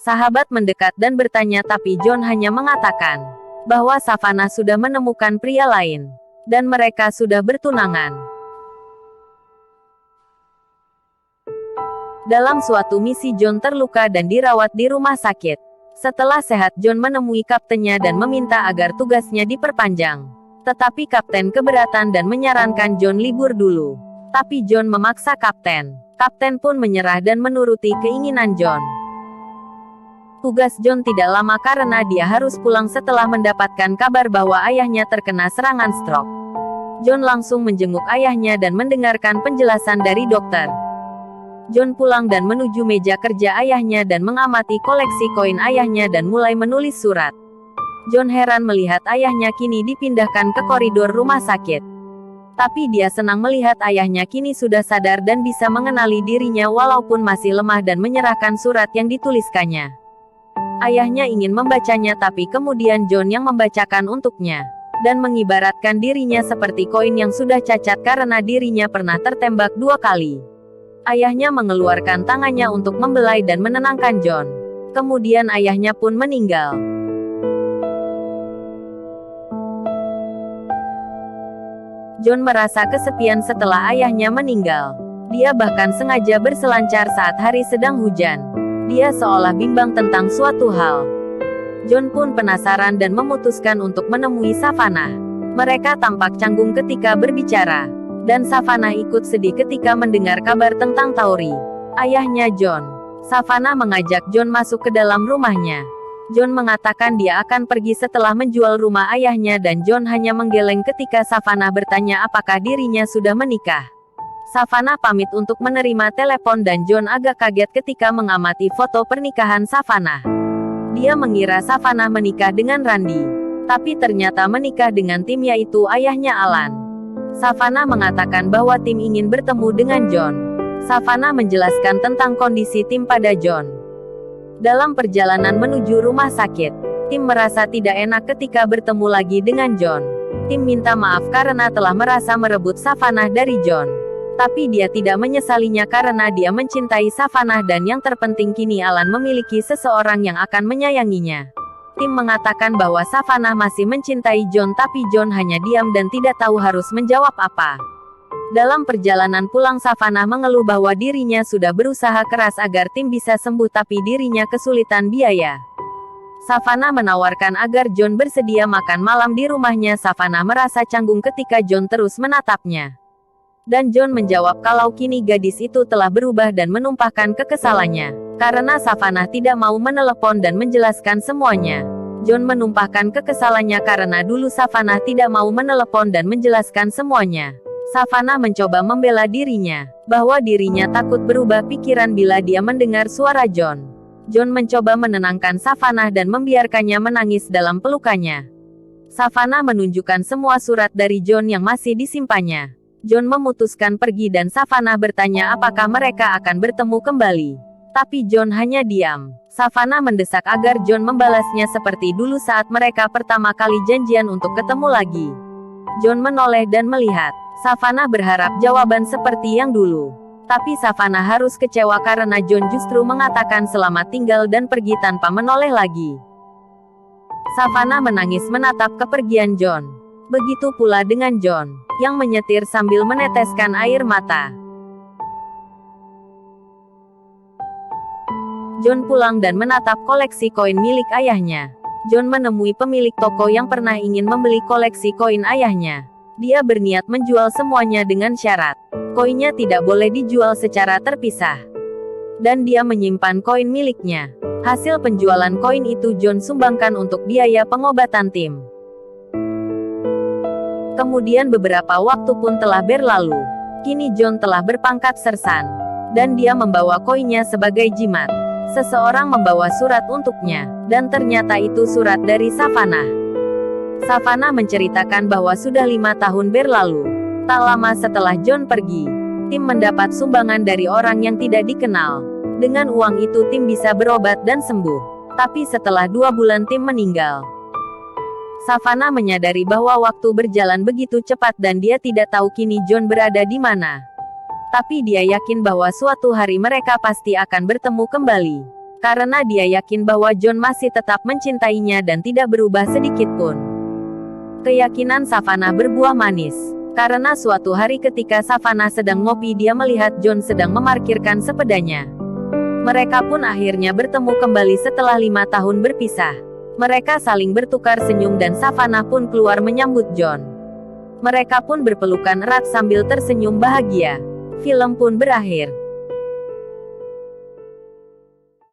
Sahabat mendekat dan bertanya tapi John hanya mengatakan bahwa Savannah sudah menemukan pria lain. Dan mereka sudah bertunangan. Dalam suatu misi John terluka dan dirawat di rumah sakit. Setelah sehat John menemui kaptennya dan meminta agar tugasnya diperpanjang. Tetapi kapten keberatan dan menyarankan John libur dulu. Tapi John memaksa kapten. Kapten pun menyerah dan menuruti keinginan John. Tugas John tidak lama karena dia harus pulang setelah mendapatkan kabar bahwa ayahnya terkena serangan stroke. John langsung menjenguk ayahnya dan mendengarkan penjelasan dari dokter. John pulang dan menuju meja kerja ayahnya dan mengamati koleksi koin ayahnya dan mulai menulis surat. John heran melihat ayahnya kini dipindahkan ke koridor rumah sakit. Tapi dia senang melihat ayahnya kini sudah sadar dan bisa mengenali dirinya walaupun masih lemah dan menyerahkan surat yang dituliskannya. Ayahnya ingin membacanya tapi kemudian John yang membacakan untuknya. Dan mengibaratkan dirinya seperti koin yang sudah cacat karena dirinya pernah tertembak 2 kali. Ayahnya mengeluarkan tangannya untuk membelai dan menenangkan John. Kemudian ayahnya pun meninggal. John merasa kesepian setelah ayahnya meninggal. Dia bahkan sengaja berselancar saat hari sedang hujan. Dia seolah bimbang tentang suatu hal. John pun penasaran dan memutuskan untuk menemui Savannah. Mereka tampak canggung ketika berbicara. Dan Savannah ikut sedih ketika mendengar kabar tentang Tauri, ayahnya John. Savannah mengajak John masuk ke dalam rumahnya. John mengatakan dia akan pergi setelah menjual rumah ayahnya dan John hanya menggeleng ketika Savannah bertanya apakah dirinya sudah menikah. Savannah pamit untuk menerima telepon dan John agak kaget ketika mengamati foto pernikahan Savannah. Dia mengira Savannah menikah dengan Randy. Tapi ternyata menikah dengan Tim yaitu ayahnya Alan. Savannah mengatakan bahwa Tim ingin bertemu dengan John. Savannah menjelaskan tentang kondisi Tim pada John. Dalam perjalanan menuju rumah sakit, Tim merasa tidak enak ketika bertemu lagi dengan John. Tim minta maaf karena telah merasa merebut Savannah dari John. Tapi dia tidak menyesalinya karena dia mencintai Savannah dan yang terpenting kini Alan memiliki seseorang yang akan menyayanginya. Tim mengatakan bahwa Savannah masih mencintai John tapi John hanya diam dan tidak tahu harus menjawab apa. Dalam perjalanan pulang Savannah mengeluh bahwa dirinya sudah berusaha keras agar Tim bisa sembuh tapi dirinya kesulitan biaya. Savannah menawarkan agar John bersedia makan malam di rumahnya. Savannah merasa canggung ketika John terus menatapnya. Dan John menjawab kalau kini gadis itu telah berubah dan menumpahkan kekesalannya. Karena Savannah tidak mau menelepon dan menjelaskan semuanya. John menumpahkan kekesalannya karena dulu Savannah tidak mau menelepon dan menjelaskan semuanya. Savannah mencoba membela dirinya, bahwa dirinya takut berubah pikiran bila dia mendengar suara John. John mencoba menenangkan Savannah dan membiarkannya menangis dalam pelukannya. Savannah menunjukkan semua surat dari John yang masih disimpannya. John memutuskan pergi dan Savannah bertanya apakah mereka akan bertemu kembali. Tapi John hanya diam. Savannah mendesak agar John membalasnya seperti dulu saat mereka pertama kali janjian untuk ketemu lagi. John menoleh dan melihat. Savannah berharap jawaban seperti yang dulu. Tapi Savannah harus kecewa karena John justru mengatakan selamat tinggal dan pergi tanpa menoleh lagi. Savannah menangis menatap kepergian John. Begitu pula dengan John, yang menyetir sambil meneteskan air mata. John pulang dan menatap koleksi koin milik ayahnya. John menemui pemilik toko yang pernah ingin membeli koleksi koin ayahnya. Dia berniat menjual semuanya dengan syarat. Koinnya tidak boleh dijual secara terpisah. Dan dia menyimpan koin miliknya. Hasil penjualan koin itu John sumbangkan untuk biaya pengobatan Tim. Kemudian beberapa waktu pun telah berlalu. Kini John telah berpangkat sersan. Dan dia membawa koinnya sebagai jimat. Seseorang membawa surat untuknya. Dan ternyata itu surat dari Savannah. Savannah menceritakan bahwa sudah 5 tahun berlalu. Tak lama setelah John pergi, Tim mendapat sumbangan dari orang yang tidak dikenal. Dengan uang itu Tim bisa berobat dan sembuh. Tapi setelah 2 bulan Tim meninggal. Savannah menyadari bahwa waktu berjalan begitu cepat dan dia tidak tahu kini John berada di mana. Tapi dia yakin bahwa suatu hari mereka pasti akan bertemu kembali. Karena dia yakin bahwa John masih tetap mencintainya dan tidak berubah sedikit pun. Keyakinan Savannah berbuah manis. Karena suatu hari ketika Savannah sedang ngopi, dia melihat John sedang memarkirkan sepedanya. Mereka pun akhirnya bertemu kembali setelah 5 tahun berpisah. Mereka saling bertukar senyum dan Savannah pun keluar menyambut John. Mereka pun berpelukan erat sambil tersenyum bahagia. Film pun berakhir.